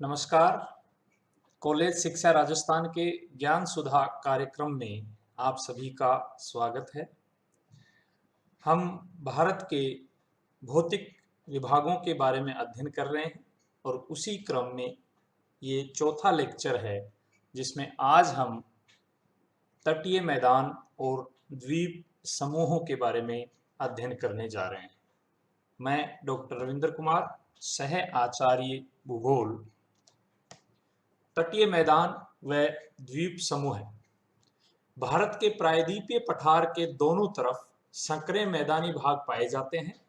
नमस्कार। कॉलेज शिक्षा राजस्थान के ज्ञान सुधा कार्यक्रम में आप सभी का स्वागत है। हम भारत के भौतिक विभागों के बारे में अध्ययन कर रहे हैं और उसी क्रम में ये चौथा लेक्चर है, जिसमें आज हम तटीय मैदान और द्वीप समूहों के बारे में अध्ययन करने जा रहे हैं। मैं डॉक्टर रविंद्र कुमार, सह आचार्य भूगोल। तटीय मैदान व द्वीप समूह है। भारत के प्रायद्वीपीय पठार के दोनों तरफ संकरे मैदानी भाग पाए जाते हैं,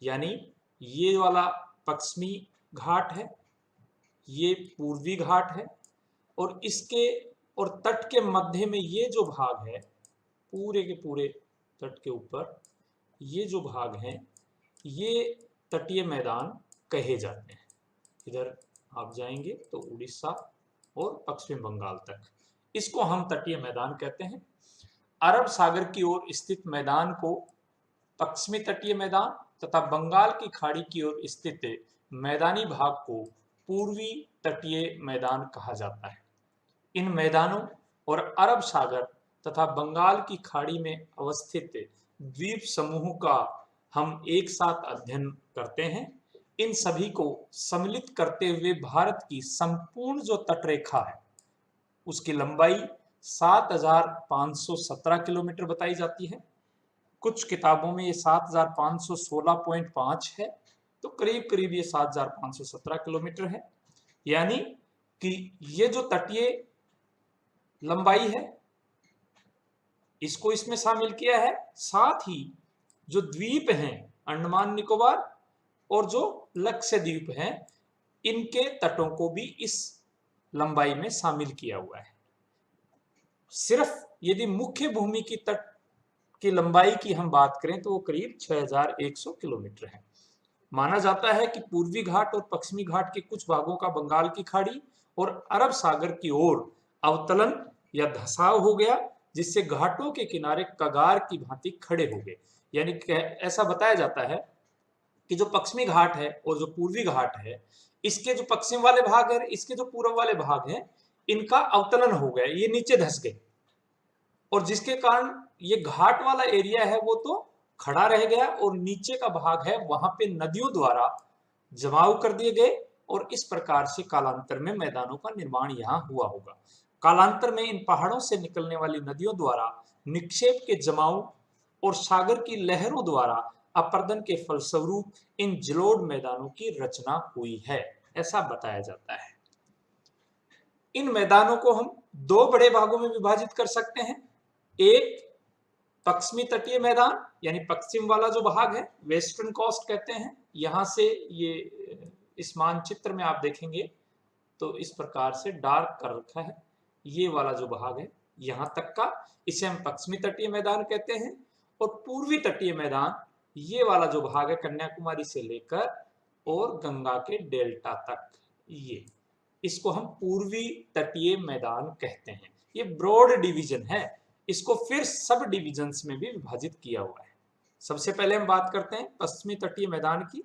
यानी ये वाला पश्चिमी घाट है, ये पूर्वी घाट है, और इसके और तट के मध्य में ये जो भाग है, पूरे के पूरे तट के ऊपर ये जो भाग हैं, ये तटीय मैदान कहे जाते हैं। इधर आप जाएंगे तो उड़ीसा और पश्चिम बंगाल तक इसको हम तटीय मैदान कहते हैं। अरब सागर की ओर स्थित मैदान को पश्चिमी तटीय मैदान तथा बंगाल की खाड़ी की ओर स्थित मैदानी भाग को पूर्वी तटीय मैदान कहा जाता है। इन मैदानों और अरब सागर तथा बंगाल की खाड़ी में अवस्थित द्वीप समूह का हम एक साथ अध्ययन करते हैं। इन सभी को सम्मिलित करते हुए भारत की संपूर्ण जो तटरेखा है, उसकी लंबाई 7,517 किलोमीटर बताई जाती है। कुछ किताबों में ये 7,516.5 है, तो करीब करीब ये 7,517 किलोमीटर है। यानी कि ये जो तटीय लंबाई है, इसको इसमें शामिल किया है। साथ ही जो द्वीप हैं, अंडमान निकोबार और जो लक्षद्वीप हैं, इनके तटों को भी इस लंबाई में शामिल किया हुआ है। सिर्फ यदि मुख्य भूमि की तट की लंबाई की हम बात करें तो वो करीब 6,100 किलोमीटर है। माना जाता है कि पूर्वी घाट और पश्चिमी घाट के कुछ भागों का बंगाल की खाड़ी और अरब सागर की ओर अवतलन या धसाव हो गया, जिससे घाटों के किनारे कगार की भांति खड़े हो गए। यानी ऐसा बताया जाता है कि जो पश्चिमी घाट है और जो पूर्वी घाट है, इसके जो पश्चिम वाले भाग है, इसके जो पूर्व वाले भाग हैं, इनका अवतलन हो गया, ये नीचे धस गए, और जिसके कारण ये घाट वाला एरिया है वो तो खड़ा रह गया, और नीचे का भाग है वहां पे नदियों द्वारा जमाव कर दिए गए, और इस प्रकार से कालांतर में मैदानों का निर्माण यहाँ हुआ होगा। कालांतर में इन पहाड़ों से निकलने वाली नदियों द्वारा निक्षेप के जमाव और सागर की लहरों द्वारा अपर्दन के फलस्वरूप इन जलोढ़ मैदानों की रचना हुई है, ऐसा बताया जाता है। इन मैदानों को हम दो बड़े भागों में विभाजित कर सकते हैं। एक पश्चिमी तटीय मैदान, यानी पश्चिम वाला जो भाग है, वेस्टर्न कोस्ट कहते हैं। यहां से ये इस मानचित्र में आप देखेंगे तो इस प्रकार से डार्क कर रखा है, ये वाला जो भाग है यहां तक का, इसे हम पश्चिमी तटीय मैदान कहते हैं। और पूर्वी तटीय मैदान, ये वाला जो भाग है कन्याकुमारी से लेकर और गंगा के डेल्टा तक, ये इसको हम पूर्वी तटीय मैदान कहते हैं। ये ब्रॉड डिवीजन है, इसको फिर सब डिविजन्स में भी विभाजित किया हुआ है। सबसे पहले हम बात करते हैं पश्चिमी तटीय मैदान की।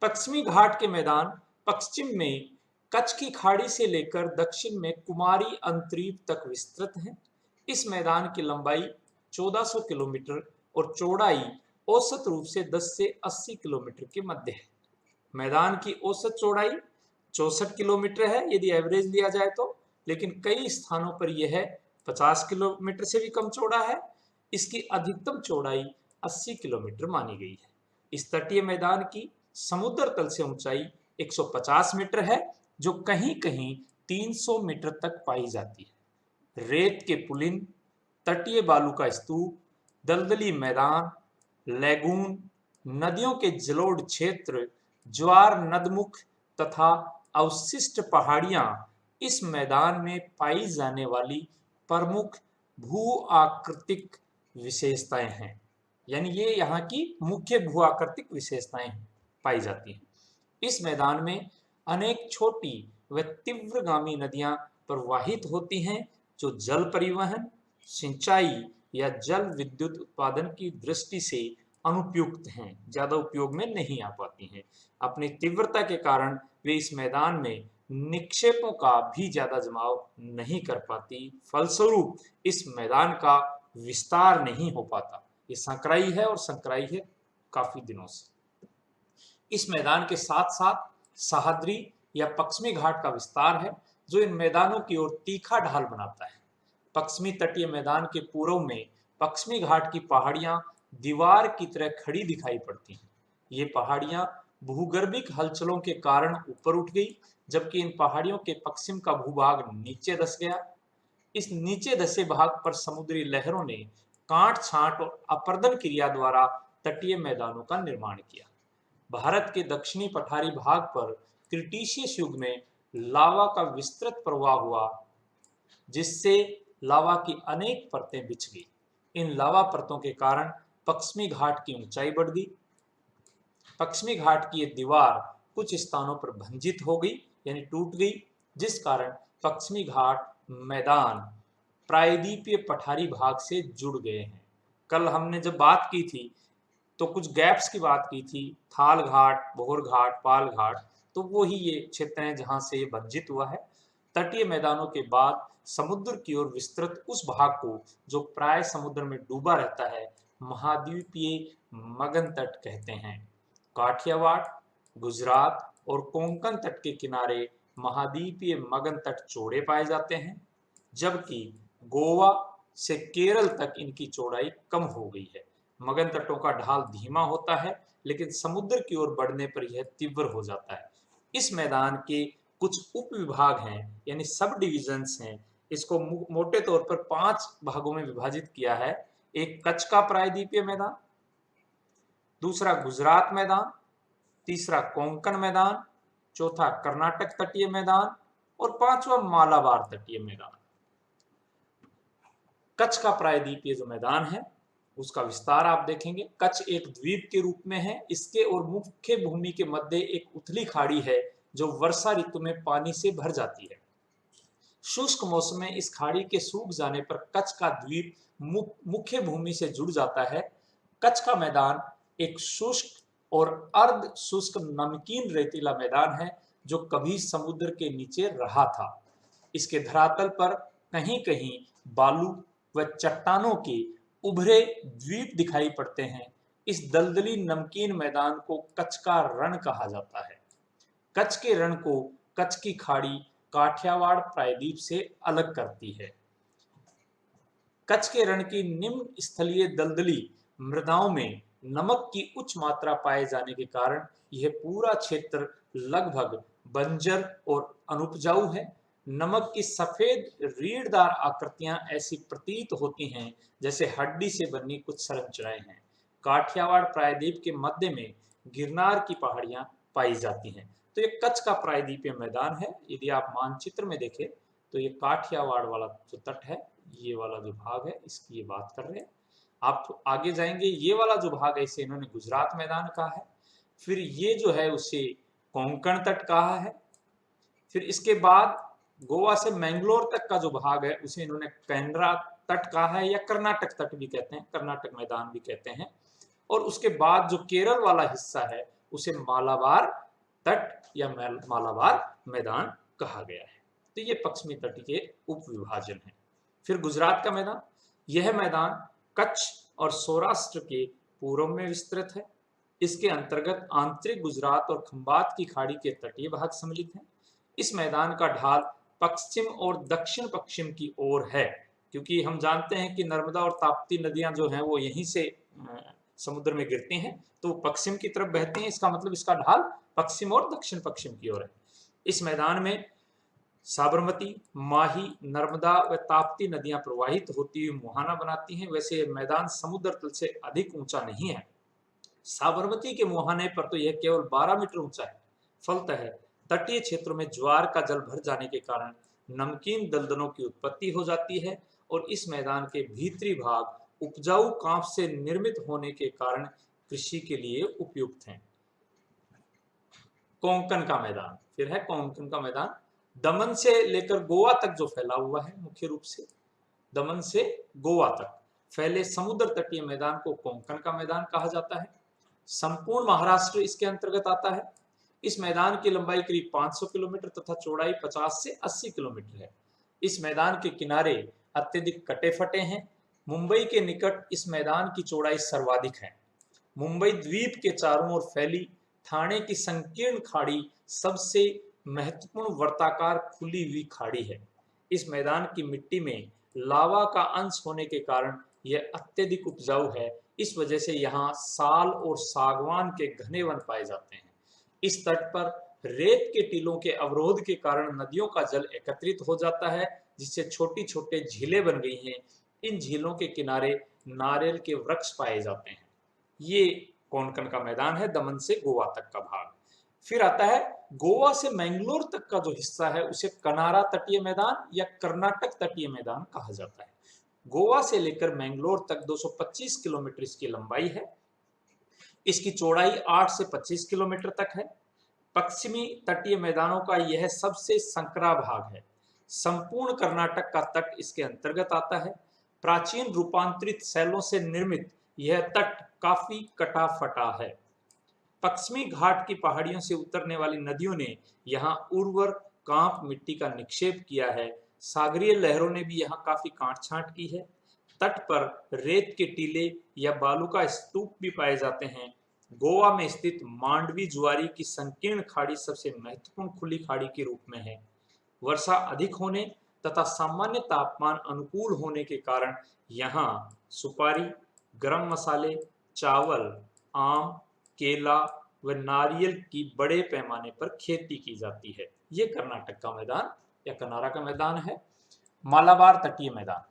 पश्चिमी घाट के मैदान पश्चिम में कच्छ की खाड़ी से लेकर दक्षिण में कुमारी अंतरीप तक विस्तृत है। इस मैदान की लंबाई 1400 किलोमीटर और चौड़ाई औसत रूप से 10 से 80 किलोमीटर के मध्य है। मैदान की औसत चौड़ाई 64 किलोमीटर है यदि एवरेज लिया जाए तो, लेकिन कई स्थानों पर यह 50 किलोमीटर से भी कम चौड़ा है। इसकी अधिकतम चौड़ाई 80 किलोमीटर मानी गई है। इस तटीय मैदान की समुद्र तल से ऊंचाई 150 मीटर है, जो कहीं कहीं 300 मीटर तक पाई जाती है। रेत के पुलिन, तटीय बालू का स्तूप, दलदली मैदान, लैगून, नदियों के जलोढ़ क्षेत्र, ज्वार नदमुख तथा अवशिष्ट पहाड़ियां इस मैदान में पाई जाने वाली प्रमुख भू आकृतिक विशेषताएं हैं। यानी ये यहाँ की मुख्य भू आकृतिक विशेषताएं पाई जाती हैं। इस मैदान में अनेक छोटी व तीव्रगामी नदियां प्रवाहित होती हैं, जो जल परिवहन, सिंचाई या जल विद्युत उत्पादन की दृष्टि से अनुपयुक्त हैं, ज्यादा उपयोग में नहीं आ पाती हैं। अपनी तीव्रता के कारण वे इस मैदान में निक्षेपों का भी ज्यादा जमाव नहीं कर पाती। फलस्वरूप इस मैदान का विस्तार नहीं हो पाता। ये संकराई है और संकराई है काफी दिनों से। इस मैदान के साथ साथ सह्याद्री या पश्चिमी घाट का विस्तार है, जो इन मैदानों की ओर तीखा ढाल बनाता है। पश्चिमी तटीय मैदान के पूर्व में पश्चिमी घाट की पहाड़ियां दीवार की तरह खड़ी दिखाई पड़ती हैं। ये पहाड़ियां भूगर्भिक हलचलों के कारण ऊपर उठ गई, जबकि इन पहाड़ियों के पश्चिम का भूभाग नीचे धंस गया। इस नीचे धंसे भाग पर समुद्री लहरों ने काट छांट और अपरदन क्रिया द्वारा तटीय मैदानों का निर्माण किया। भारत के दक्षिणी पठारी भाग पर क्रिटेशियस युग में लावा का विस्तृत प्रवाह हुआ, जिससे लावा की अनेक परतें बिछ गई। इन लावा परतों के कारण पश्चिमी घाट की ऊंचाई बढ़ गई। पश्चिमी घाट की ये दीवार कुछ स्थानों पर भंजित हो गई, यानी टूट गई, जिस कारण पश्चिमी घाट मैदान प्रायद्वीपीय पठारी भाग से जुड़ गए हैं। कल हमने जब बात की थी तो कुछ गैप्स की बात की थी, थाल घाट, बोहर घाट, पाल घाट, तो वो ही ये क्षेत्र हैं जहां से ये भंजित हुआ है। तटीय मैदानों के बाद समुद्र की ओर विस्तृत उस भाग को जो प्राय समुद्र में डूबा रहता है, महाद्वीपीय मगन तट कहते हैं। काठियावाड़, गुजरात और कोंकण तट के किनारे महाद्वीपीय मगन तट चौड़े पाए जाते हैं, जबकि गोवा से केरल तक इनकी चौड़ाई कम हो गई है। मगन तटों का ढाल धीमा होता है, लेकिन समुद्र की ओर बढ़ने पर यह तीव्र हो जाता है। इस मैदान के कुछ उप विभाग हैं, यानी सब डिविजन्स हैं। इसको मोटे तौर पर 5 भागों में विभाजित किया है। एक कच्छ का प्रायद्वीपीय मैदान, दूसरा गुजरात मैदान, तीसरा कोंकण मैदान, चौथा कर्नाटक तटीय मैदान और पांचवा मालाबार तटीय मैदान। कच्छ का प्रायद्वीपीय जो मैदान है उसका विस्तार आप देखेंगे। कच्छ एक द्वीप के रूप में है। इसके और मुख्य भूमि के मध्य एक उथली खाड़ी है जो वर्षा ऋतु में पानी से भर जाती है। शुष्क मौसम में इस खाड़ी के सूख जाने पर कच्छ का द्वीप मुख्य भूमि से जुड़ जाता है। कच्छ का मैदान एक शुष्क और अर्ध शुष्क नमकीन रेतीला मैदान है जो कभी समुद्र के नीचे रहा था। इसके धरातल पर कहीं कहीं बालू व चट्टानों के उभरे द्वीप दिखाई पड़ते हैं। इस दलदली नमकीन मैदान को कच्छ का रण कहा जाता है। कच्छ के रण को कच्छ की खाड़ी काठियावाड़ प्रायद्वीप से अलग करती है। कच्छ के रण की निम्न स्थलीय दलदली मृदाओं में नमक की उच्च मात्रा पाए जाने के कारण यह पूरा क्षेत्र लगभग बंजर और अनुपजाऊ है। नमक की सफेद रीढ़दार आकृतियां ऐसी प्रतीत होती हैं जैसे हड्डी से बनी कुछ संरचनाएं हैं। काठियावाड़ प्रायद्वीप के मध्य में गिरनार की पहाड़ियां पाई जाती हैं। तो ये कच्छ का प्रायद्वीपीय मैदान है। यदि आप मानचित्र में देखें तो ये काठियावाड़ वाला जो तट है, ये वाला जो भाग है, इसकी ये बात कर रहे हैं। आप तो आगे जाएंगे, ये वाला जो भाग है इसे इन्होंने गुजरात मैदान कहा है। फिर ये जो है उसे कोंकण तट कहा है। फिर इसके बाद गोवा से मैंगलोर तक का जो भाग है उसे इन्होंने कैनरा तट कहा है, या कर्नाटक तट भी कहते हैं, कर्नाटक मैदान भी कहते हैं। और उसके बाद जो केरल वाला हिस्सा है उसे मालाबार तट या मालाबार मैदान कहा गया है। तो ये पश्चिमी तट के उप विभाजन है। फिर गुजरात का मैदान, यह मैदान कच्छ और सौराष्ट्र के पूर्व में विस्तृत है। इसके अंतर्गत आंतरिक गुजरात और खंबात की खाड़ी के तटीय भाग सम्मिलित हैं। इस मैदान का ढाल पश्चिम और दक्षिण पश्चिम की ओर है, क्योंकि हम जानते हैं कि नर्मदा और ताप्ती नदियां जो हैं वो यहीं से समुद्र में गिरती हैं, तो पश्चिम की तरफ बहती हैं। इसका मतलब इसका ढाल पश्चिम और दक्षिण पश्चिम की ओर है। इस मैदान में साबरमती, माही, नर्मदा व ताप्ती नदियां प्रवाहित होती हुई मुहाना बनाती हैं। वैसे यह मैदान समुद्र तल से अधिक ऊंचा नहीं है। साबरमती के मुहाने पर तो यह केवल 12 मीटर ऊंचा है। फलतः तटीय क्षेत्रों में ज्वार का जल भर जाने के कारण नमकीन दलदलों की उत्पत्ति हो जाती है और इस मैदान के भीतरी भाग उपजाऊ कांप से निर्मित होने के कारण कृषि के लिए उपयुक्त हैं। कोंकण का मैदान, फिर है कोंकण का मैदान, दमन से लेकर गोवा तक जो फैला हुआ है, मुख्य रूप से दमन से गोवा तक फैले समुद्र तटीय मैदान को कोंकण का मैदान कहा जाता है। संपूर्ण महाराष्ट्र इसके अंतर्गत आता है। इस मैदान की लंबाई करीब 500 किलोमीटर तथा चौड़ाई 50 से 80 किलोमीटर है। इस मैदान के किनारे अत्यधिक कटे फटे हैं। मुंबई के निकट इस मैदान की चौड़ाई सर्वाधिक है। मुंबई द्वीप के चारों ओर फैली ठाणे की संकीर्ण खाड़ी सबसे महत्वपूर्ण वर्ताकार खुली हुई खाड़ी है। इस मैदान की मिट्टी में लावा का अंश होने के कारण यह अत्यधिक उपजाऊ है। इस वजह से यहाँ साल और सागवान के घने वन पाए जाते हैं। इस तट पर रेत के टीलों के अवरोध के कारण नदियों का जल एकत्रित हो जाता है, जिससे छोटी छोटे झीलें बन गई हैं। इन झीलों के किनारे नारियल के वृक्ष पाए जाते हैं। ये कोंकण का मैदान है, दमन से गोवा तक का भाग। फिर आता है गोवा से मैंगलोर तक का जो हिस्सा है उसे कनारा तटीय मैदान या कर्नाटक तटीय मैदान कहा जाता है। गोवा से लेकर मैंगलोर तक 225 किलोमीटर इसकी लंबाई है। इसकी चौड़ाई 8 से 25 किलोमीटर तक है। पश्चिमी तटीय मैदानों का यह सबसे संकरा भाग है। संपूर्ण कर्नाटक का तट इसके अंतर्गत आता है। प्राचीन रूपांतरित शैलों से निर्मित यह तट काफी कटा फटा है। पश्चिमी घाट की पहाड़ियों से उतरने वाली नदियों ने यहाँ उर्वर कांप मिट्टी का निक्षेप किया है। सागरीय लहरों ने भी यहाँ काफी काट छांट की है। तट पर रेत के टीले या बालू का स्तूप भी पाए जाते हैं। गोवा में स्थित मांडवी जुआरी की संकीर्ण खाड़ी सबसे महत्वपूर्ण खुली खाड़ी के रूप में है। वर्षा अधिक होने तथा सामान्य तापमान अनुकूल होने के कारण यहाँ सुपारी, गरम मसाले, चावल, आम, केला व नारियल की बड़े पैमाने पर खेती की जाती है। ये कर्नाटक का मैदान या कनारा का मैदान है। मालाबार तटीय मैदान,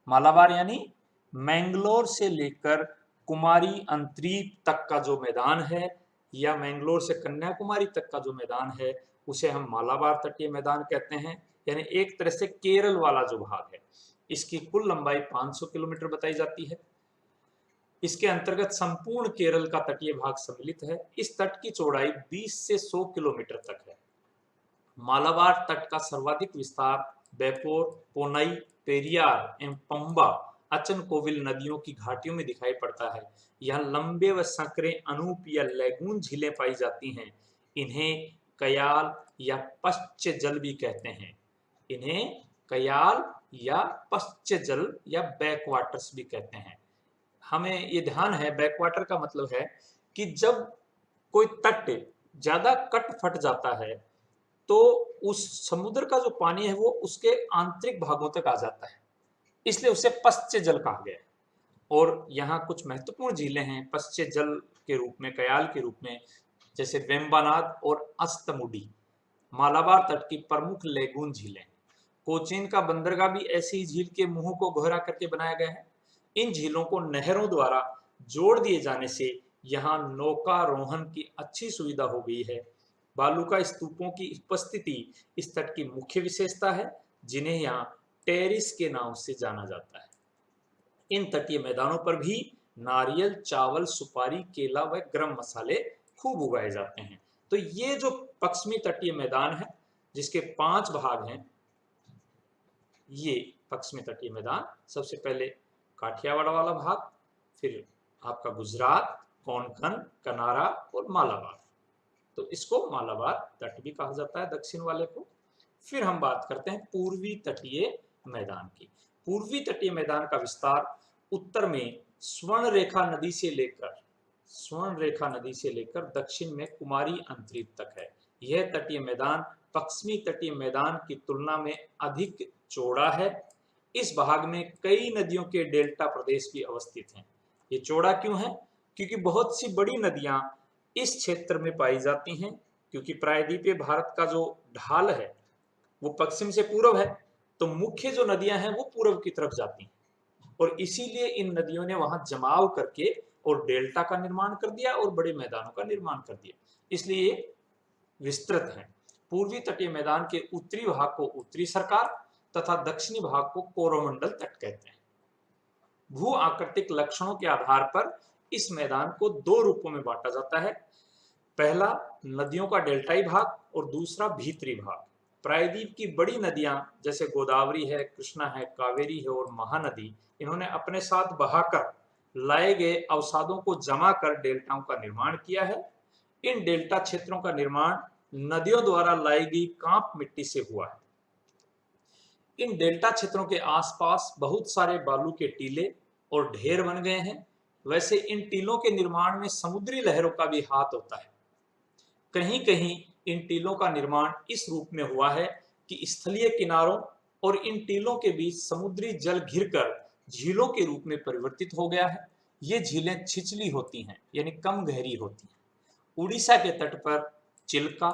मालाबार यानी मैंगलोर से लेकर कुमारी अंतरीप तक का जो मैदान है या मैंगलोर से कन्याकुमारी तक का जो मैदान है उसे हम मालाबार तटीय मैदान कहते हैं, यानी एक तरह से केरल वाला जो भाग है। इसकी कुल लंबाई 500 किलोमीटर बताई जाती है। इसके अंतर्गत संपूर्ण केरल का तटीय भाग सम्मिलित है। इस तट की चौड़ाई 20 से 100 किलोमीटर तक है। मालाबार तट का सर्वाधिक विस्तार बेपोर, पोनई, पेरियार एवं पंबा, अचनकोविल नदियों की घाटियों में दिखाई पड़ता है। यहाँ लंबे व संकरे अनूप या लैगून झीलें पाई जाती हैं। इन्हें कयाल या पश्च जल भी कहते हैं। इन्हें कयाल या पश्च जल या बैकवाटर्स भी कहते हैं। हमें ये ध्यान है, बैकवाटर का मतलब है कि जब कोई तट ज्यादा कट फट जाता है तो उस समुद्र का जो पानी है वो उसके आंतरिक भागों तक आ जाता है, इसलिए उसे पश्च जल कहा गया है। और यहाँ कुछ महत्वपूर्ण झीलें हैं पश्च जल के रूप में, कयाल के रूप में, जैसे वेम्बानाद और अस्तमुडी। मालाबार तट की प्रमुख लेगून झीलें। कोचीन का बंदरगाह भी ऐसी झील के मुंह को गहरा करके बनाया गया है। इन झीलों को नहरों द्वारा जोड़ दिए जाने से यहाँ नौकारोहण की अच्छी सुविधा हो गई है। बालू का स्तूपों की उपस्थिति इस तट की मुख्य विशेषता है, जिन्हें यहाँ टेरिस के नाम से जाना जाता है। इन तटीय मैदानों पर भी नारियल, चावल, सुपारी, केला व गरम मसाले खूब उगाए जाते हैं। तो ये जो पश्चिमी तटीय मैदान है जिसके 5 भाग हैं, ये पश्चिमी तटीय मैदान, सबसे पहले काठियावाड़ वाला भाग, फिर आपका गुजरात, कोंकण, कनारा और मालाबार। तो इसको मालाबार तट भी कहा जाता है, दक्षिण वाले को। फिर हम बात करते हैं पूर्वी तटीय मैदान की। पूर्वी तटीय मैदान का विस्तार उत्तर में स्वर्ण रेखा नदी से लेकर दक्षिण में कुमारी अंतरीप तक है। यह तटीय मैदान पश्चिमी तटीय मैदान की तुलना में अधिक चौड़ा है। इस भाग में कई नदियों के डेल्टा प्रदेश भी अवस्थित हैं। ये चौड़ा क्यों है? क्योंकि बहुत सी बड़ी नदियां इस क्षेत्र में पाई जाती हैं। क्योंकि प्रायद्वीपीय भारत का जो ढाल है वो पश्चिम से पूर्व है, तो मुख्य जो नदियां हैं वो पूर्व की तरफ जाती हैं, और इसीलिए इन नदियों ने वहां जमाव करके और डेल्टा का निर्माण कर दिया और बड़े मैदानों का निर्माण कर दिया, इसलिए विस्तृत है। पूर्वी तटीय मैदान के उत्तरी भाग को उत्तरी सरकार तथा दक्षिणी भाग को कोरोमंडल तट कहते हैं। भू आकृतिक लक्षणों के आधार पर इस मैदान को 2 रूपों में बांटा जाता है। पहला नदियों का डेल्टाई भाग और दूसरा भीतरी भाग। प्रायद्वीप की बड़ी नदियां जैसे गोदावरी है, कृष्णा है, कावेरी है और महानदी, इन्होंने अपने साथ बहाकर लाए गए अवसादों को जमा कर डेल्टाओं का निर्माण किया है। इन डेल्टा क्षेत्रों का निर्माण नदियों द्वारा लाई गई कांप मिट्टी से हुआ है। इन डेल्टा क्षेत्रों के आसपास बहुत सारे बालू के टीले और ढेर बन गए हैं। वैसे इन टीलों के निर्माण में समुद्री लहरों का भी हाथ होता है। कहीं कहीं इन टीलों का निर्माण इस रूप में हुआ है कि स्थलीय किनारों और इन टीलों के बीच समुद्री जल घिरकर झीलों के रूप में परिवर्तित हो गया है। ये झीलें छिछली होती हैं, यानी कम गहरी होती हैं। उड़ीसा के तट पर चिल्का,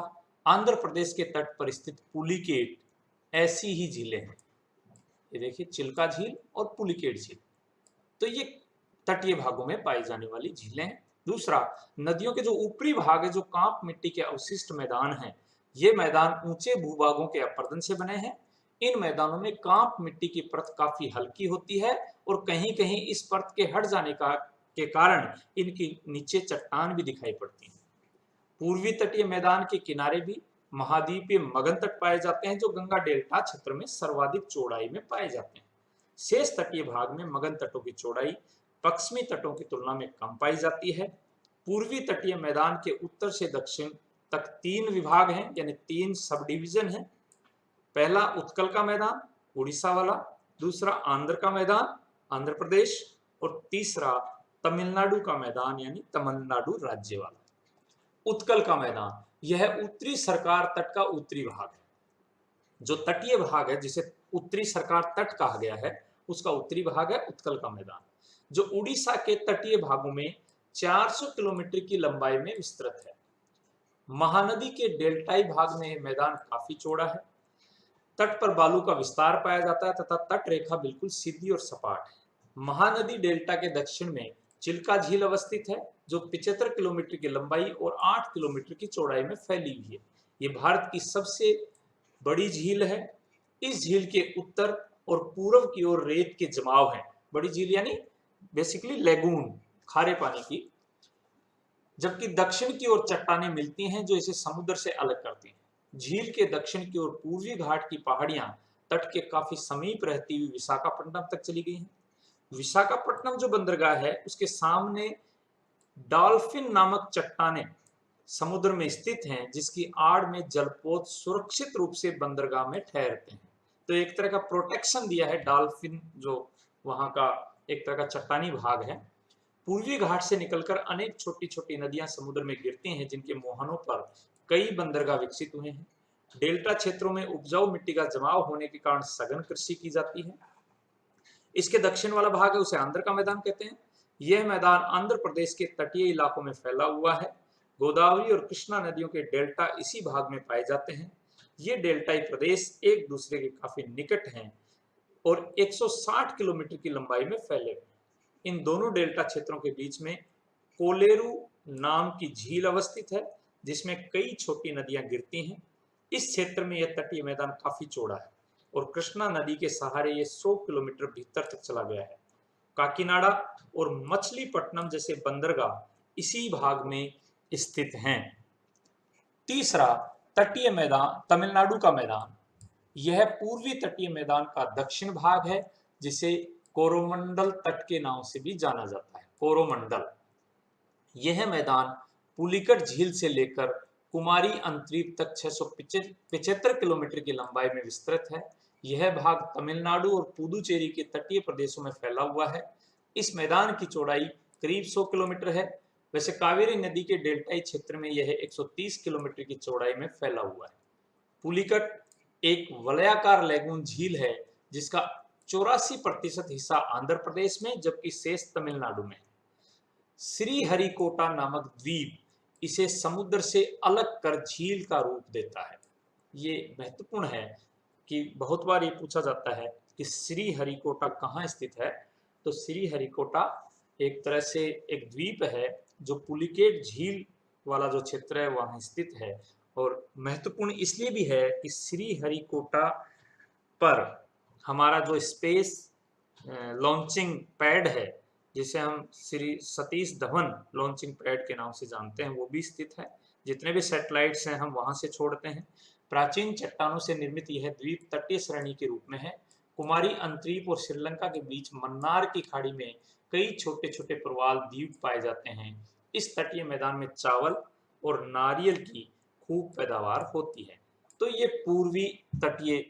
आंध्र प्रदेश के तट पर स्थित पुलिकेट ऐसी ही झीलें हैं। ये देखिए, चिल्का झील और पुलिकेट झील, तो ये तटीय भागों में पाई जाने वाली झीलें हैं। दूसरा, नदियों के जो ऊपरी भाग है, जो कांप मिट्टी के अवशिष्ट मैदान हैं, ये मैदान ऊंचे भूभागों के अपरदन से बने हैं। इन मैदानों में कांप मिट्टी की परत काफी हल्की होती है और कहीं कहीं इस परत के हट जाने के कारण इनकी नीचे चट्टान भी दिखाई पड़ती है। पूर्वी तटीय मैदान के किनारे भी महाद्वीपीय मगन तट पाए जाते हैं, जो गंगा डेल्टा क्षेत्र में सर्वाधिक चौड़ाई में पाए जाते हैं। शेष तटीय भाग में मगन तटों की चौड़ाई पश्चिमी तटों की तुलना में कम पाई जाती है। पूर्वी तटीय मैदान के उत्तर से दक्षिण तक 3 विभाग हैं, यानी 3 सब डिवीजन हैं। पहला उत्कल का मैदान, उड़ीसा वाला। दूसरा आंध्र का मैदान, आंध्र प्रदेश। और तीसरा तमिलनाडु का मैदान, यानी तमिलनाडु राज्य वाला। उत्कल का मैदान, यह उत्तरी सरकार तट का उत्तरी भाग है। जो तटीय भाग है, जिसे उत्तरी सरकार तट कहा गया है, उसका उत्तरी भाग है उत्कल का मैदान, जो उड़ीसा के तटीय भागों में 400 किलोमीटर की लंबाई में विस्तृत है। महानदी के डेल्टाई भाग में मैदान काफी चौड़ा है। तट पर बालू का विस्तार पाया जाता है तथा तट रेखा बिल्कुल सीधी और सपाट है। महानदी डेल्टा के दक्षिण में चिल्का झील अवस्थित है, जो 75 किलोमीटर की लंबाई और 8 किलोमीटर की चौड़ाई में फैली हुई है। ये भारत की सबसे बड़ी झील है। इस झील के उत्तर और पूर्व की ओर रेत के जमाव हैं। बड़ी झील यानी बेसिकली लेगून, खारे पानी की, जबकि दक्षिण की ओर चट्टानें मिलती हैं जो इसे समुद्र से अलग करती हैं। झील के दक्षिण की ओर पूर्वी घाट की पहाड़ियां तट के काफी समीप रहती हुई विशाखापट्टनम तक चली गई हैं। विशाखापट्टनम जो बंदरगाह है, उसके सामने डॉल्फिन नामक चट्टानें समुद्र में स्थित हैं, जिसकी आड़ में जलपोत सुरक्षित रूप से बंदरगाह में ठहरते हैं। तो एक तरह का प्रोटेक्शन दिया है डॉल्फिन, जो वहां का एक तरह का चट्टानी भाग है। पूर्वी घाट से निकलकर अनेक छोटी छोटी नदियां समुद्र में गिरती हैं, जिनके मुहानों पर कई बंदरगाह विकसित हुए हैं। डेल्टा क्षेत्रों में उपजाऊ मिट्टी का जमाव होने के कारण सघन कृषि की जाती है। इसके दक्षिण वाला भाग है, उसे आंध्र का मैदान कहते हैं। यह मैदान आंध्र प्रदेश के तटीय इलाकों में फैला हुआ है। गोदावरी और कृष्णा नदियों के डेल्टा इसी भाग में पाए जाते हैं। ये डेल्टाई प्रदेश एक दूसरे के काफी निकट हैं और 160 किलोमीटर की लंबाई में फैले हुए। इन दोनों डेल्टा क्षेत्रों के बीच में कोलेरू नाम की झील अवस्थित है, जिसमें कई छोटी नदियां गिरती हैं। इस क्षेत्र में यह तटीय मैदान काफी चौड़ा है और कृष्णा नदी के सहारे ये 100 किलोमीटर भीतर तक चला गया है। काकीनाडा और मछलीपट्टनम जैसे बंदरगाह इसी भाग में स्थित हैं। तीसरा, तटीय मैदान, तमिलनाडु का मैदान। यह पूर्वी तटीय मैदान का दक्षिण भाग है, जिसे कोरोमंडल तट के नाम से भी जाना जाता है। कोरोमंडल, यह मैदान पुलिकट झील से लेकर कुमारी अंतरीप तक 675 किलोमीटर की लंबाई में विस्तृत है। यह भाग तमिलनाडु और पुदुचेरी के तटीय प्रदेशों में फैला हुआ है। इस मैदान की चौड़ाई करीब 100 किलोमीटर है। वैसे कावेरी नदी के डेल्टाई क्षेत्र में यह 130 किलोमीटर की चौड़ाई में फैला हुआ है। पुलिकट एक वलयाकार लैगून झील है, जिसका 84% हिस्सा आंध्र प्रदेश में, जबकि शेष तमिलनाडु में। श्रीहरिकोटा नामक द्वीप इसे समुद्र से अलग कर झील का रूप देता है। ये महत्वपूर्ण है कि बहुत बार ये पूछा जाता है कि श्रीहरिकोटा कहाँ स्थित है। तो श्रीहरिकोटा एक तरह से एक द्वीप है जो पुलिकेट झील वाला जो क्षेत्र है वहां स्थित है, और महत्वपूर्ण इसलिए भी है कि श्रीहरिकोटा पर हमारा जो स्पेस लॉन्चिंग पैड है, जिसे हम श्री सतीश धवन लॉन्चिंग पैड के नाम से जानते हैं, वो भी स्थित है। जितने भी सैटेलाइट्स हैं हम वहां से छोड़ते हैं। प्राचीन चट्टानों से निर्मित यह द्वीप तटीय श्रेणी के रूप में है। कुमारी अंतरीप और श्रीलंका के बीच मन्नार की खाड़ी में कई छोटे छोटे प्रवाल द्वीप पाए जाते हैं। इस तटीय मैदान में चावल और नारियल की खूब पैदावार होती है। तो ये पूर्वी तटीय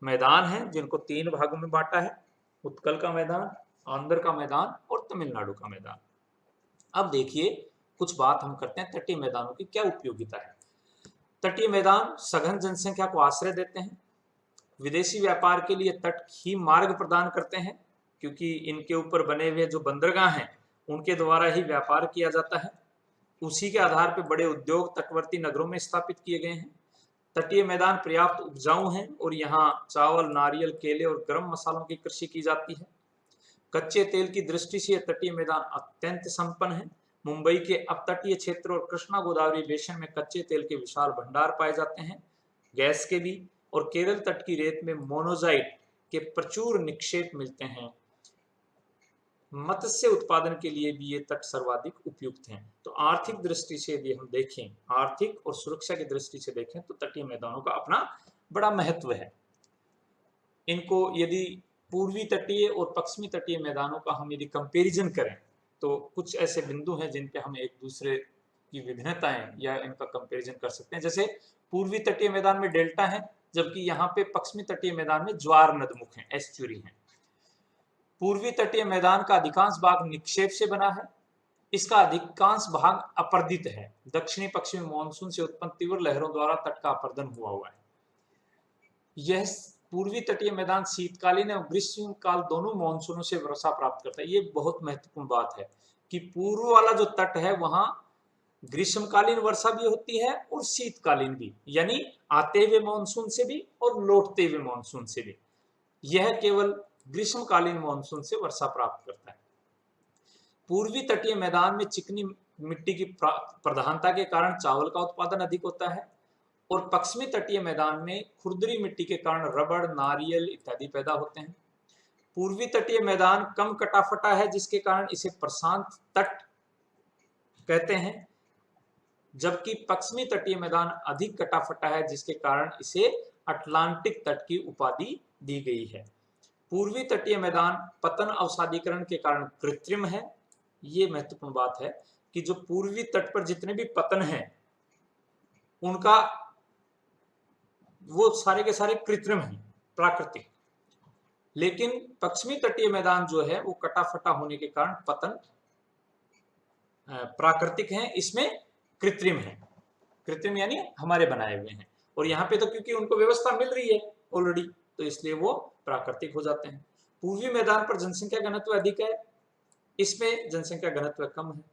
मैदान हैं जिनको 3 भागों में बांटा है, उत्कल का मैदान, आंध्र का मैदान और तमिलनाडु का मैदान। अब देखिए कुछ बात हम करते हैं तटीय मैदानों की क्या उपयोगिता है। तटीय मैदान सघन जनसंख्या को आश्रय देते हैं, विदेशी व्यापार के लिए तट ही मार्ग प्रदान करते हैं, क्योंकि इनके ऊपर बने हुए जो बंदरगाह हैं उनके द्वारा ही व्यापार किया जाता है। उसी के आधार पर बड़े उद्योग तटवर्ती नगरों में स्थापित किए गए हैं। तटीय मैदान पर्याप्त उपजाऊ हैं और यहाँ चावल, नारियल, केले और गर्म मसालों की कृषि की जाती है। कच्चे तेल की दृष्टि से तटीय मैदान अत्यंत संपन्न है। मुंबई के अपतटीय क्षेत्र और कृष्णा गोदावरी बेसिन में कच्चे तेल के विशाल भंडार पाए जाते हैं, गैस के भी, और केरल तट की रेत में मोनोजाइट के प्रचुर निक्षेप मिलते हैं। मत्स्य उत्पादन के लिए भी ये तट सर्वाधिक उपयुक्त हैं। तो आर्थिक दृष्टि से यदि हम देखें, आर्थिक और सुरक्षा की दृष्टि से देखें तो तटीय मैदानों का अपना बड़ा महत्व है। इनको यदि पूर्वी तटीय और पश्चिमी तटीय मैदानों का हम यदि कंपैरिजन करें तो कुछ ऐसे बिंदु हैं जिन पे हम एक दूसरे की विभिन्नताएं या इनका कंपैरिजन कर सकते हैं। जैसे पूर्वी तटीय मैदान में डेल्टा है, जबकि यहाँ पे पश्चिमी तटीय मैदान में ज्वार नदमुख हैं, एस्चुरी हैं। पूर्वी तटीय मैदान का अधिकांश भाग निक्षेप से बना है, इसका अधिकांश भाग अपर्दित है। दक्षिणी पश्चिमी मानसून से उत्पन्न तीव्र लहरों द्वारा तट का अपर्दन हुआ है। यह पूर्वी तटीय मैदान शीतकालीन और ग्रीष्मकाल दोनों मानसूनों से वर्षा प्राप्त करता है। ये बहुत महत्वपूर्ण बात है कि पूर्व वाला जो तट है वहां ग्रीष्मकालीन वर्षा भी होती है और शीतकालीन भी, यानी आते हुए मानसून से भी और लौटते हुए मानसून से भी। यह केवल ग्रीष्मकालीन मानसून से वर्षा प्राप्त करता है। पूर्वी तटीय मैदान में चिकनी मिट्टी की प्रधानता के कारण चावल का उत्पादन अधिक होता है और पश्चिमी तटीय मैदान में खुरदरी मिट्टी के कारण रबड़, नारियल इत्यादि पैदा होते हैं। पूर्वी तटीय मैदान कम कटाफटा है जिसके कारण इसे प्रशांत तट कहते हैं, जबकि पश्चिमी तटीय मैदान अधिक कटाफटा है जिसके कारण इसे अटलांटिक तट की उपाधि दी गई है। पूर्वी तटीय मैदान पतन अवसादीकरण के कारण कृत्रिम है। ये महत्वपूर्ण बात है कि जो पूर्वी तट पर जितने भी पतन हैं उनका वो सारे के सारे कृत्रिम हैं, प्राकृतिक। लेकिन पश्चिमी तटीय मैदान जो है वो कटाफटा होने के कारण पतन प्राकृतिक हैं, इसमें कृत्रिम है। कृत्रिम यानी हमारे बनाए हुए हैं। और यहाँ पे तो क्योंकि उनको व्यवस्था मिल रही है ऑलरेडी, तो इसलिए वो प्राकृतिक हो जाते हैं। पूर्वी मैदान पर जनसंख्या घनत्व अधिक है, इसमें जनसंख्या घनत्व कम है।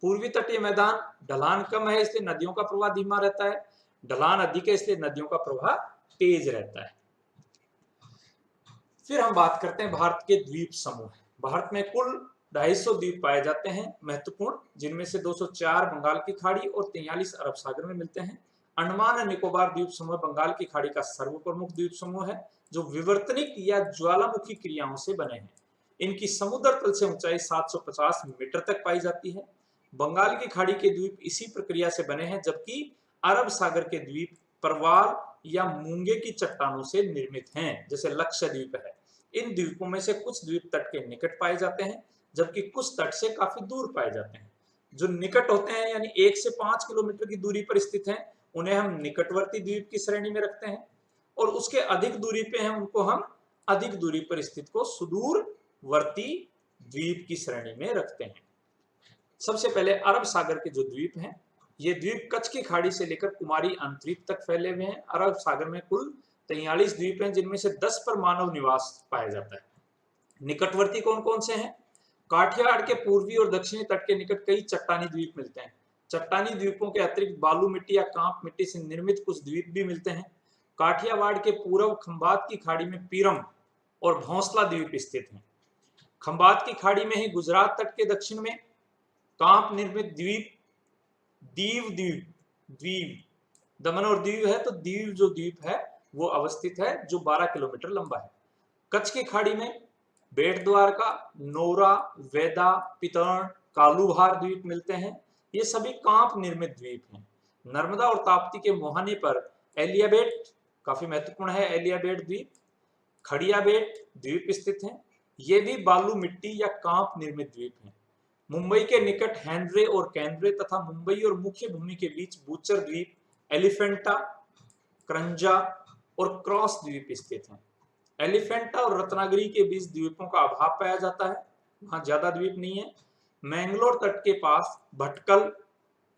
पूर्वी तटीय मैदान ढलान कम है इसलिए नदियों का प्रवाह धीमा रहता है, ढलान अधिक है इसलिए नदियों का प्रवाह तेज रहता है। फिर हम बात करते हैं भारत के द्वीप समूह। भारत में कुल 250 द्वीप पाए जाते हैं महत्वपूर्ण, जिनमें से 204 बंगाल की खाड़ी और 43 अरब सागर में मिलते हैं। अंडमान और निकोबार द्वीप समूह बंगाल की खाड़ी का सर्वप्रमुख द्वीप समूह है जो विवर्तनिक या ज्वालामुखी क्रियाओं से बने हैं। इनकी समुद्र तल से ऊंचाई 750 मीटर तक पाई जाती है। बंगाल की खाड़ी के द्वीप इसी प्रक्रिया से बने हैं, जबकि अरब सागर के द्वीप परवाल या मूंगे की चट्टानों से निर्मित हैं, जैसे लक्षद्वीप है। इन द्वीपों में से कुछ द्वीप तट के निकट पाए जाते हैं जबकि कुछ तट से काफी दूर पाए जाते हैं। जो निकट होते हैं यानी 1 से 5 किलोमीटर की दूरी पर स्थित हैं उन्हें हम निकटवर्ती द्वीप की श्रेणी में रखते हैं, और उसके अधिक दूरी पे हैं उनको हम अधिक दूरी पर स्थित को सुदूरवर्ती द्वीप की श्रेणी में रखते हैं। सबसे पहले अरब सागर के जो द्वीप हैं, ये द्वीप कच्छ की खाड़ी से लेकर कुमारी अंतरीप तक फैले हुए हैं। अरब सागर में कुल 43 द्वीप हैं जिनमें से 10 पर मानव निवास पाया जाता है। निकटवर्ती कौन कौन से हैं? काठियावाड़ के पूर्वी और दक्षिणी तट के निकट कई चट्टानी द्वीप मिलते हैं। चट्टानी द्वीपों के अतिरिक्त बालू मिट्टी या कांप मिट्टी से निर्मित कुछ द्वीप भी मिलते हैं। काठियावाड़ के पूर्व खंबात की खाड़ी में पीरम और भौंसला द्वीप स्थित हैं। खंबात की खाड़ी में ही गुजरात तट के दक्षिण में कांप निर्मित द्वीप दीव द्वीप दमन और दीव है, तो दीव जो द्वीप है वो अवस्थित है जो 12 किलोमीटर लंबा है। कच्छ की खाड़ी में बेट द्वारका, नोरा, वेदा, पितर्ण, कालूभार द्वीप मिलते हैं। ये सभी कांप निर्मित द्वीप हैं। नर्मदा और ताप्ती के मुहाने पर एलियाबेट काफी महत्वपूर्ण है, एलियाबेट द्वीप, खड़ियाबेट द्वीप स्थित हैं। ये भी बालू मिट्टी या कांप निर्मित द्वीप हैं। मुंबई के निकट हैंड्रे और कैनरे तथा मुंबई और मुख्य भूमि के बीच बूचर द्वीप, एलिफेंटा, क्रंजा और क्रॉस द्वीप स्थित हैं। एलिफेंटा और रत्नागिरी के बीच द्वीपों का अभाव पाया जाता है, वहां ज्यादा द्वीप नहीं है। मैंगलोर तट के पास भटकल,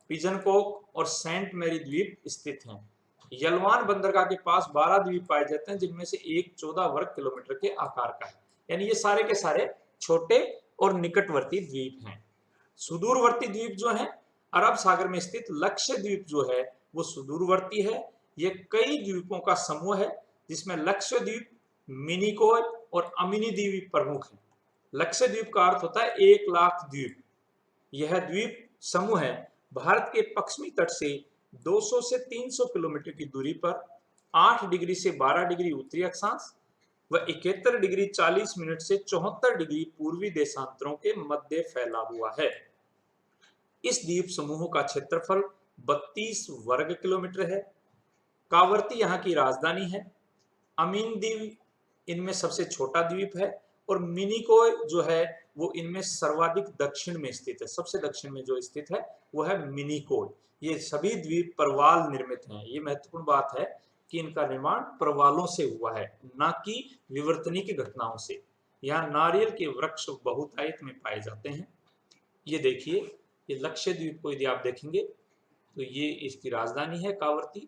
पिजनकोक और सेंट मैरी द्वीप स्थित हैं। यलवान बंदरगाह के पास 12 द्वीप पाए जाते हैं, जिनमें से एक 14 वर्ग किलोमीटर के आकार का है। यानी ये सारे के सारे छोटे और निकटवर्ती द्वीप हैं। सुदूरवर्ती द्वीप जो है, अरब सागर में स्थित लक्षद्वीप जो है वो सुदूरवर्ती है। ये कई द्वीपों का समूह है, जिसमें लक्षद्वीप, मिनिकॉय और अमिनी द्वीप प्रमुख है। लक्षद्वीप का अर्थ होता है 1 लाख द्वीप। यह द्वीप समूह है भारत के पश्चिमी तट से 200 से 300 किलोमीटर की दूरी पर 8 डिग्री से 12 डिग्री उत्तरी अक्षांश व 71 डिग्री 40 मिनट से 74 डिग्री पूर्वी देशांतरों के मध्य फैला हुआ है। इस द्वीप समूह का क्षेत्रफल 32 वर्ग किलोमीटर है। कावरती यहाँ की राजधानी है। अमीन द्वीप इनमें सबसे छोटा द्वीप है और मिनिकॉय जो है वो इनमें सर्वाधिक दक्षिण में स्थित है। सबसे दक्षिण में जो स्थित है वो है मिनिकॉय। ये सभी द्वीप परवाल निर्मित हैं। ये महत्वपूर्ण बात है कि इनका निर्माण परवालों से हुआ है, ना कि विवर्तनिक घटनाओं से। यहाँ नारियल के वृक्ष बहुतायत में पाए जाते हैं। ये देखिए, ये लक्षद्वीप को यदि आप देखेंगे तो ये इसकी राजधानी है कावरती।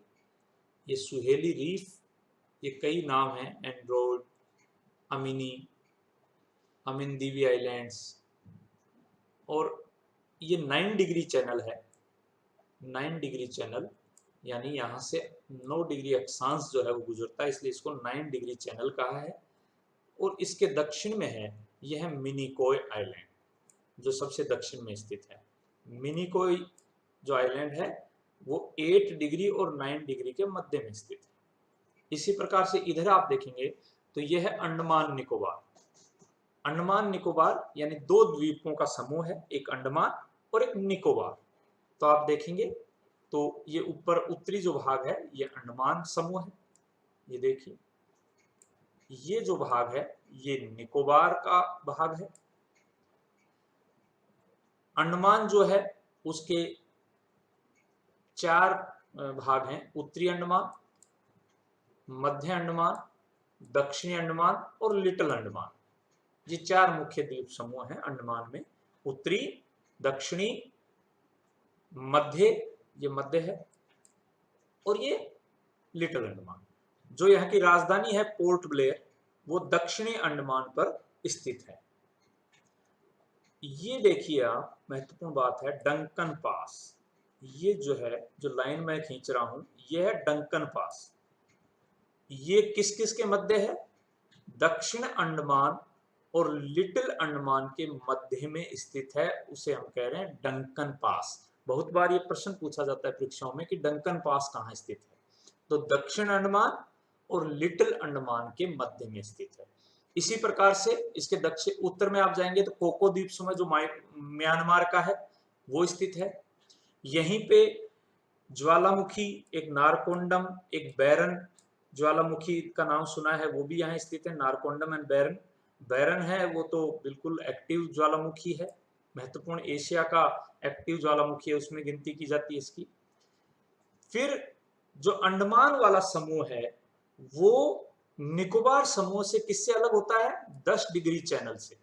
ये सुहेली रीफ, ये कई नाम हैं, एंड्रोइड, अमिनी, अमिनदीवी आइलैंड्स, और ये 9 डिग्री चैनल है। 9 डिग्री चैनल यानी यहाँ से 9 डिग्री अक्षांश जो है वो गुजरता है, इसलिए इसको 9 डिग्री चैनल कहा है। और इसके दक्षिण में है यह मिनिकॉय आइलैंड, जो सबसे दक्षिण में स्थित है। मिनिकॉय जो आइलैंड है वो 8 डिग्री और 9 डिग्री के मध्य में स्थित है। इसी प्रकार से इधर आप देखेंगे तो यह है अंडमान निकोबार। अंडमान निकोबार यानी 2 द्वीपों का समूह है, एक अंडमान और एक निकोबार। तो आप देखेंगे तो ये ऊपर उत्तरी जो भाग है ये अंडमान समूह है। ये देखिए, ये जो भाग है ये निकोबार का भाग है। अंडमान जो है उसके 4 भाग हैं, उत्तरी अंडमान, मध्य अंडमान, दक्षिणी अंडमान और लिटिल अंडमान। ये 4 मुख्य द्वीप समूह हैं अंडमान में। उत्तरी, दक्षिणी, मध्य, ये मध्य है, और ये लिटिल अंडमान। जो यहाँ की राजधानी है पोर्ट ब्लेयर, वो दक्षिणी अंडमान पर स्थित है। ये देखिए आप, महत्वपूर्ण बात है डंकन पास। ये जो है, जो लाइन मैं खींच रहा हूं, ये है डंकन पास। ये किस किस के मध्य है? दक्षिण अंडमान और लिटिल अंडमान के मध्य में स्थित है। उसे हम कह रहे हैं डंकन पास। बहुत बार ये प्रश्न पूछा जाता है परीक्षाओं में कि डंकन पास कहाँ स्थित है। तो दक्षिण अंडमान और लिटिल अंडमान के मध्य में स्थित है। इसी प्रकार से इसके दक्षिण उत्तर में आप जाएंगे तो कोको द्वीप समूह जो म्यांमार का है वो स्थित है। यहीं पे ज्वालामुखी, एक नारकोंडम, एक बैरन ज्वालामुखी का नाम सुना है, वो भी यहाँ स्थित है। नारकोंडम एंड बैरन। बैरन है वो तो बिल्कुल एक्टिव ज्वालामुखी है, महत्वपूर्ण एशिया का एक्टिव ज्वालामुखी है, उसमें गिनती की जाती है इसकी। फिर जो अंडमान वाला समूह है वो निकोबार समूह से किससे अलग होता है? 10 डिग्री चैनल से।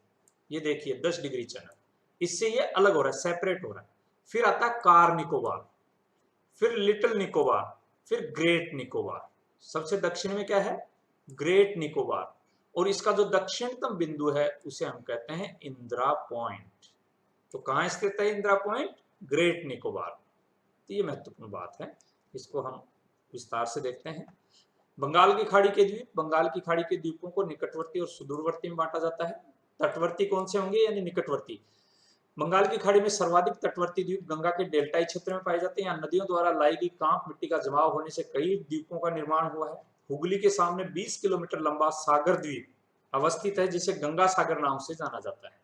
ये देखिए 10 डिग्री चैनल, इससे ये अलग हो रहा है, सेपरेट हो रहा है। फिर आता है कार निकोबार, फिर लिटिल निकोबार, फिर ग्रेट निकोबार। सबसे दक्षिण में क्या है? ग्रेट निकोबार। और इसका जो दक्षिणतम बिंदु है उसे हम कहते हैं इंदिरा पॉइंट। तो कहां स्थित है इंदिरा पॉइंट? ग्रेट निकोबार। तो ये महत्वपूर्ण बात है, इसको हम विस्तार से देखते हैं। बंगाल की खाड़ी के द्वीप। बंगाल की खाड़ी के द्वीपों को निकटवर्ती और सुदूरवर्ती में बांटा जाता है। तटवर्ती कौन से होंगे? यानी निकटवर्ती। बंगाल की खाड़ी में सर्वाधिक तटवर्ती द्वीप गंगा के डेल्टाई क्षेत्र में पाए जाते हैं। यहाँ नदियों द्वारा लाई गई कांप मिट्टी का जमाव होने से कई द्वीपों का निर्माण हुआ है। हुगली के सामने 20 किलोमीटर लंबा सागर द्वीप अवस्थित है, जिसे गंगा सागर नाम से जाना जाता है।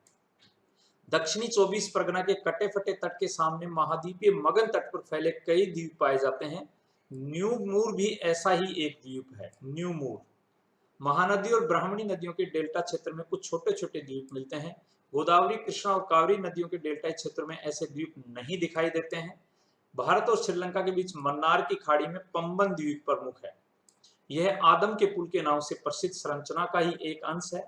दक्षिणी 24 परगना के कटे फटे तट के सामने महाद्वीपीय मगन तट पर फैले कई द्वीप पाए जाते हैं। न्यू मूर भी ऐसा ही एक द्वीप है। न्यू मूर। महानदी और ब्राह्मणी नदियों के डेल्टा क्षेत्र में कुछ छोटे छोटे द्वीप मिलते हैं। गोदावरी, कृष्णा और कावेरी नदियों के डेल्टाई क्षेत्रों में ऐसे द्वीप नहीं दिखाई देते हैं। भारत और श्रीलंका के बीच मन्नार की खाड़ी में पंबन द्वीप प्रमुख है। यह आदम के पुल के नाम से प्रसिद्ध संरचना का ही एक अंश है।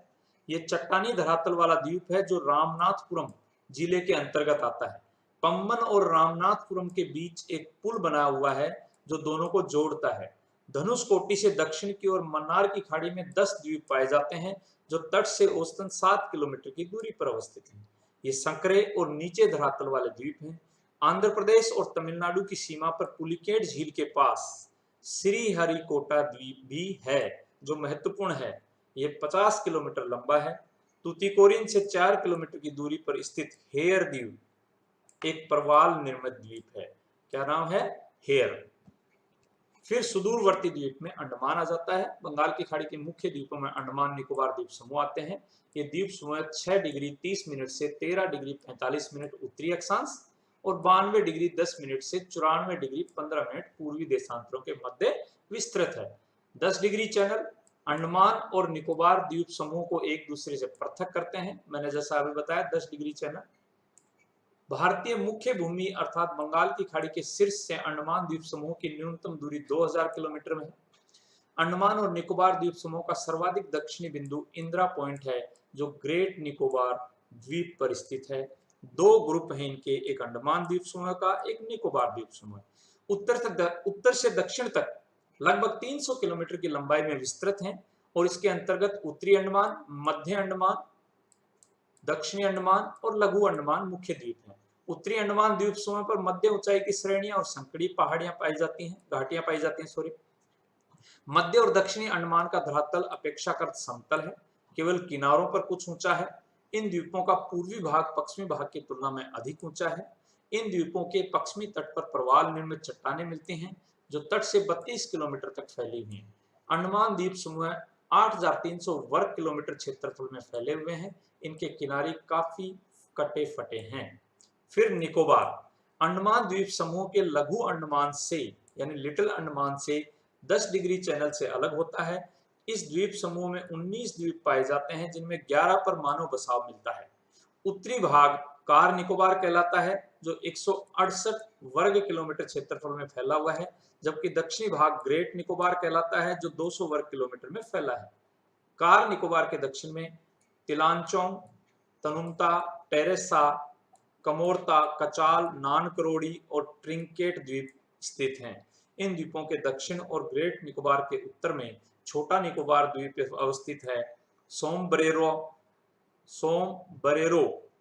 यह चट्टानी धरातल वाला द्वीप है जो रामनाथपुरम जिले के अंतर्गत आता है। पंबन और रामनाथपुरम के बीच एक पुल बना हुआ है जो दोनों को जोड़ता है। धनुषकोटी से दक्षिण की ओर मन्नार की खाड़ी में 10 द्वीप पाए जाते हैं जो तट से औसतन 7 किलोमीटर की दूरी पर अवस्थित हैं। ये संकरे और नीचे धरातल वाले द्वीप हैं। आंध्र प्रदेश और तमिलनाडु की सीमा पर पुलिकेट झील के पास श्रीहरिकोटा द्वीप भी है जो महत्वपूर्ण है। यह 50 किलोमीटर लंबा है। तूतीकोरिन से 4 किलोमीटर की दूरी पर स्थित हेयर द्वीप एक प्रवाल निर्मित द्वीप है। क्या नाम है? हेयर। फिर सुदूरवर्ती द्वीप में अंडमान आ जाता है। बंगाल की खाड़ी के मुख्य द्वीपों में अंडमान निकोबार द्वीप समूह आते हैं। ये द्वीप समूह 6 डिग्री 30 मिनट से 13 डिग्री 45 मिनट उत्तरी अक्षांश और 92 डिग्री 10 मिनट से 94 डिग्री 15 मिनट पूर्वी देशांतरों के मध्य विस्तृत है। 10 डिग्री चैनल अंडमान और निकोबार द्वीप समूह को एक दूसरे से पृथक करते हैं। मैंने जैसा अभी बताया 10 डिग्री चैनल। भारतीय मुख्य भूमि अर्थात बंगाल की खाड़ी के शीर्ष से अंडमान द्वीप समूह की न्यूनतम दूरी 2000 किलोमीटर में है। अंडमान और निकोबार द्वीप समूह का सर्वाधिक दक्षिणी बिंदु इंदिरा पॉइंट है जो ग्रेट निकोबार द्वीप पर स्थित है। 2 ग्रुप हैं इनके, एक अंडमान द्वीप समूह का, एक निकोबार द्वीप समूह। उत्तर से दक्षिण तक लगभग 300 किलोमीटर की लंबाई में विस्तृत हैं और इसके अंतर्गत उत्तरी अंडमान, मध्य अंडमान, दक्षिणी अंडमान और लघु अंडमान मुख्य द्वीप हैं। उत्तरी अंडमान द्वीप समूह पर मध्य ऊंचाई की श्रेणियां और संकरी पहाड़ियां पाई जाती हैं, घाटियां पाई जाती हैं, सॉरी। मध्य और दक्षिणी अंडमान का धरातल अपेक्षाकृत समतल है, केवल किनारों पर कुछ ऊंचा है। इन द्वीपों का पूर्वी भाग पश्चिमी भाग की तुलना में अधिक ऊंचा है। इन द्वीपों के पश्चिमी तट पर प्रवाल निर्मित चट्टानें मिलती हैं जो तट से 32 किलोमीटर तक फैली हुई हैं। अंडमान द्वीप समूह 8300 वर्ग किलोमीटर क्षेत्रफल में फैले हुए हैं। इनके किनारे काफी कटे फटे हैं। फिर निकोबार अंडमान द्वीप समूह के लघु अंडमान से यानी लिटिल अंडमान से 10 डिग्री चैनल से अलग होता है। इस द्वीप समूह में 19 द्वीप पाए जाते हैं जिनमें 11 पर मानव बसाव मिलता है। उत्तरी भाग कार निकोबार कहलाता है जो 168 वर्ग किलोमीटर क्षेत्रफल में फैला हुआ है, जबकि दक्षिणी भाग ग्रेट निकोबार कहलाता है जो 200 वर्ग किलोमीटर में फैला है। कार निकोबार के दक्षिण में तिलांचोंग, तनुमता, टेरेसा, कमोरता, कचाल, नानकरोड़ी और ट्रिंकेट द्वीप स्थित हैं। इन द्वीपों के दक्षिण और ग्रेट निकोबार के उत्तर में छोटा निकोबार द्वीप अवस्थित है। सोमबरेरो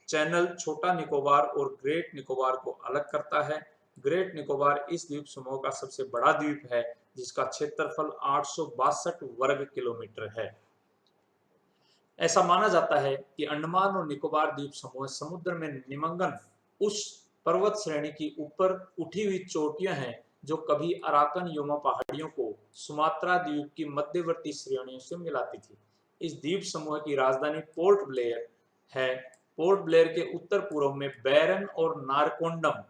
चैनल छोटा निकोबार और ग्रेट निकोबार को अलग करता है। ग्रेट निकोबार इस द्वीप समूह का सबसे बड़ा द्वीप है जिसका क्षेत्रफल 862 वर्ग किलोमीटर है। ऐसा माना जाता है कि अंडमान और निकोबार द्वीप समूह समुद्र में निमग्न उस पर्वत श्रेणी की ऊपर उठी हुई चोटियां हैं जो कभी अराकन योमा पहाड़ियों को सुमात्रा द्वीप की मध्यवर्ती श्रेणियों से मिलाती थी। इस द्वीप समूह की राजधानी पोर्ट ब्लेयर है। पोर्ट ब्लेयर के उत्तर पूर्व में बैरन और नारकोंडम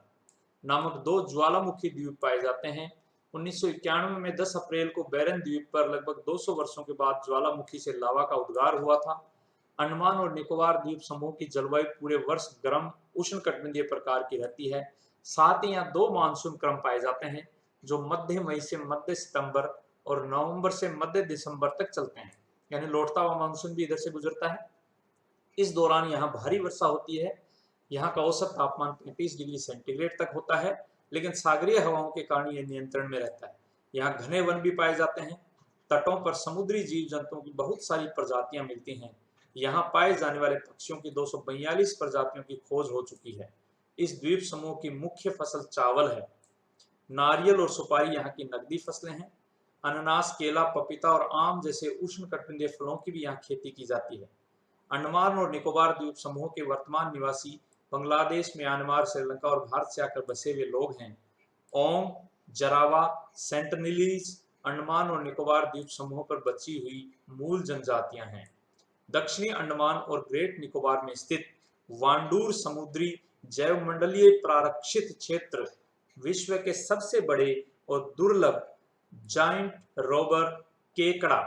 नामक 2 ज्वालामुखी द्वीप पाए जाते हैं। 1991 में 10 अप्रैल को बैरन द्वीप पर लगभग 200 वर्षों के बाद ज्वालामुखी से लावा का उद्गार हुआ था। अंडमान और निकोबार द्वीप समूह की जलवायु पूरे वर्ष गर्म उष्णकटिबंधीय प्रकार की रहती है। साथ ही यहाँ 2 मानसून क्रम पाए जाते हैं जो मध्य मई से मध्य सितंबर और नवंबर से मध्य दिसंबर तक चलते हैं, यानी लौटता हुआ मानसून भी इधर से गुजरता है। इस दौरान यहाँ भारी वर्षा होती है। यहाँ का औसत तापमान 35 डिग्री सेंटीग्रेड तक होता है, लेकिन सागरीय हवाओं के कारण यह नियंत्रण में रहता है। यहाँ घने वन भी पाए जाते हैं। तटों पर समुद्री जीव जंतुओं की बहुत सारी प्रजातियां मिलती हैं। यहाँ पाए जाने वाले पक्षियों की 242 प्रजातियों की खोज हो चुकी है। इस द्वीप समूह की मुख्य फसल चावल है। नारियल और सुपारी यहाँ की नकदी फसलें हैं। अनानास, केला, पपीता और आम जैसे उष्णकटिबंधीय फलों की भी यहाँ खेती की जाती है। अंडमान और निकोबार द्वीप समूह के वर्तमान निवासी बांग्लादेश, म्यांमार, श्रीलंका और भारत से आकर बसे हुए लोग हैं। ओंग, जरावा, सेंटनिलीज अंडमान और निकोबार द्वीप समूह पर बची हुई मूल जनजातियां हैं। दक्षिणी अंडमान और ग्रेट निकोबार में स्थित वांडूर समुद्री जैवमंडलीय प्रारक्षित क्षेत्र विश्व के सबसे बड़े और दुर्लभ जाइंट रोबर केकड़ा,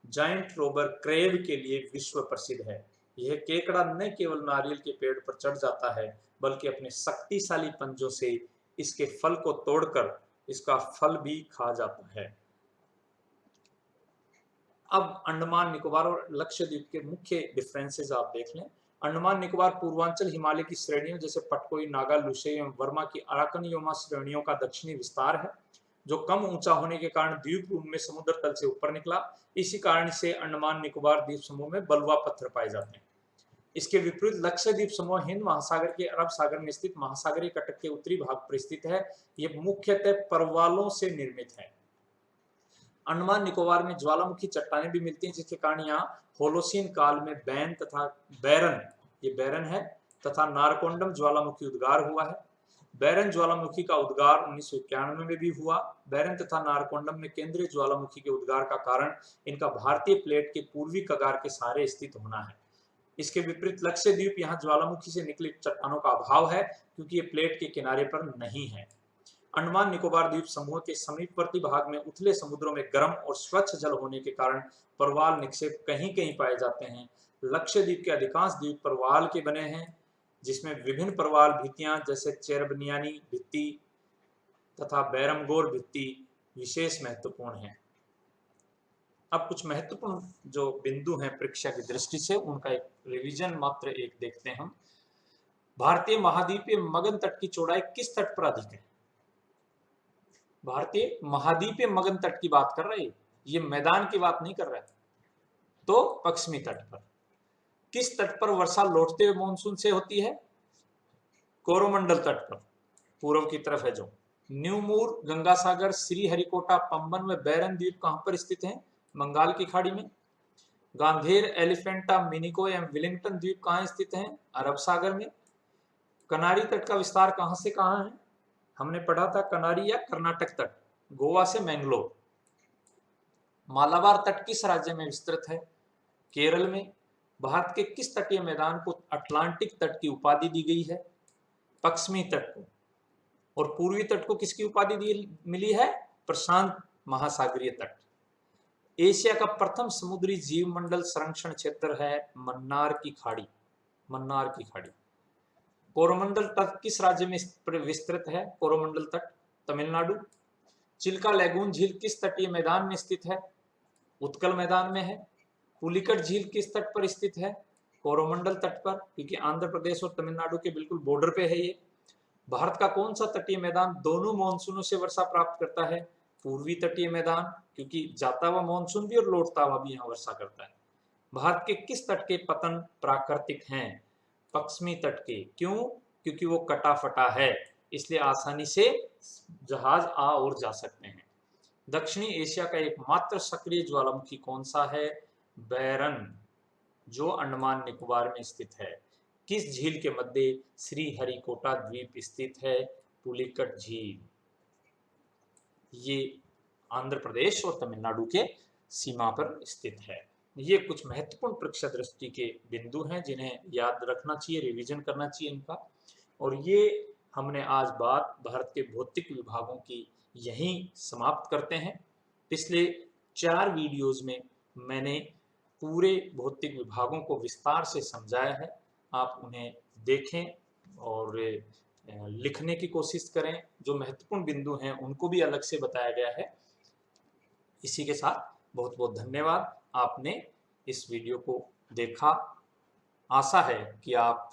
जाइंट रोबर क्रेब के लिए विश्व प्रसिद्ध है। यह केकड़ा न केवल नारियल के पेड़ पर चढ़ जाता है बल्कि अपने शक्तिशाली पंजों से इसके फल को तोड़कर इसका फल भी खा जाता है। अब अंडमान निकोबार और लक्षद्वीप के मुख्य डिफरेंसेस आप देख लें। अंडमान निकोबार पूर्वांचल हिमालय की श्रेणियों जैसे पटकोई, नागा, लुशे एवं वर्मा की अराकनियोमा श्रेणियों का दक्षिणी विस्तार है, जो कम ऊंचा होने के कारण द्वीप रूप में समुद्र तल से ऊपर निकला। इसी कारण से अंडमान निकोबार द्वीप समूह में बलुआ पत्थर पाए जाते हैं। इसके विपरीत लक्षद्वीप समूह हिंद महासागर के अरब सागर में स्थित महासागरीय कटक के उत्तरी भाग पर स्थित है। यह मुख्यतः परवालों से निर्मित है। अंडमान निकोबार में ज्वालामुखी चट्टानें भी मिलती हैं, जिसके कारण यहाँ होलोसीन काल में बैन तथा बैरन, ये बैरन है, तथा नारकोंडम ज्वालामुखी उद्गार हुआ है। बैरन ज्वालामुखी का उद्गार 1991 में भी हुआ। बैरन तथा नारकोंडम में केंद्रीय ज्वालामुखी के उद्गार का कारण इनका भारतीय प्लेट के पूर्वी कगार के सहारे स्थित होना है। इसके विपरीत लक्षद्वीप यहाँ ज्वालामुखी से निकली चट्टानों का अभाव है, क्योंकि ये प्लेट के किनारे पर नहीं है। अंडमान निकोबार द्वीप समूह के समीपवर्ती भाग में उथले समुद्रों में गर्म और स्वच्छ जल होने के कारण परवाल निक्षेप कहीं कहीं पाए जाते हैं। लक्षद्वीप के अधिकांश द्वीप परवाल के बने हैं, जिसमें विभिन्न परवाल भित्तियां जैसे चेरबनियानी भित्ति तथा बैरमगोर भित्ति विशेष महत्वपूर्ण हैं। अब कुछ महत्वपूर्ण जो बिंदु हैं परीक्षा की दृष्टि से, उनका एक रिवीजन मात्र एक देखते हैं हम। भारतीय महाद्वीपीय मगन तट की चौड़ाई किस तट पर अधिक है? भारतीय महाद्वीपीय मगन तट की बात कर रहे हैं, ये मैदान की बात नहीं कर रहा है। तो पश्चिमी तट पर। किस तट पर वर्षा लौटते हुए मानसून से होती है? कोरोमंडल तट पर, पूर्व की तरफ है जो। न्यूमूर, गंगासागर, श्रीहरिकोटा, पंबन व बैरन द्वीप कहां पर स्थित हैं? बंगाल की खाड़ी में। गांधेर, एलिफेंटा, मिनिको एवं विलिंगटन द्वीप कहां स्थित हैं? अरब सागर में। कनारी तट का विस्तार कहां से कहां है? हमने पढ़ा था कनारी या कर्नाटक तट, गोवा से मैंगलोर। मालाबार तट किस राज्य में विस्तृत है? केरल में। भारत के किस तटीय मैदान को अटलांटिक तट की उपाधि दी गई है? पश्चिमी तट को। और पूर्वी तट को किसकी उपाधि मिली है? प्रशांत महासागरीय तट। एशिया का प्रथम समुद्री जीव मंडल संरक्षण क्षेत्र है मन्नार की खाड़ी। मन्नार की खाड़ी। कोरोमंडल तट किस राज्य में विस्तृत है? कोरोमंडल तट तमिलनाडु। चिल्का लैगून झील किस तटीय मैदान में स्थित है? उत्कल मैदान में है। पुलिकट झील किस तट पर स्थित है? कोरोमंडल तट पर, क्योंकि आंध्र प्रदेश और तमिलनाडु के बिल्कुल बॉर्डर पे है ये। भारत का कौन सा तटीय मैदान दोनों मानसूनों से वर्षा प्राप्त करता है? पूर्वी तटीय मैदान, क्योंकि जाता हुआ मानसून भी और लौटता हुआ भी यहाँ वर्षा करता है। भारत के किस तट के पतन प्राकृतिक हैं? पश्चिमी तट के। क्यों? क्योंकि वो कटा फटा है, इसलिए आसानी से जहाज आ और जा सकते हैं। दक्षिणी एशिया का एकमात्र सक्रिय ज्वालामुखी कौन सा है? बैरन, जो अंडमान निकोबार में स्थित है। किस झील के मध्य श्रीहरिकोटा द्वीप स्थित है? पुलिकट झील। ये आंध्र प्रदेश और तमिलनाडु के सीमा पर स्थित है। ये कुछ महत्वपूर्ण परीक्षा दृष्टि के बिंदु हैं जिन्हें याद रखना चाहिए, रिवीजन करना चाहिए इनका। और ये हमने आज बात भारत के भौतिक विभागों की यहीं समाप्त करते हैं। पिछले 4 वीडियोस में मैंने पूरे भौतिक विभागों को विस्तार से समझाया है। आप उन्हें देखें और लिखने की कोशिश करें। जो महत्वपूर्ण बिंदु हैं उनको भी अलग से बताया गया है। इसी के साथ बहुत बहुत धन्यवाद, आपने इस वीडियो को देखा। आशा है कि आप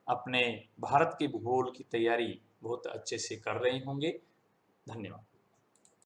अपने भारत के भूगोल की तैयारी बहुत अच्छे से कर रहे होंगे। धन्यवाद।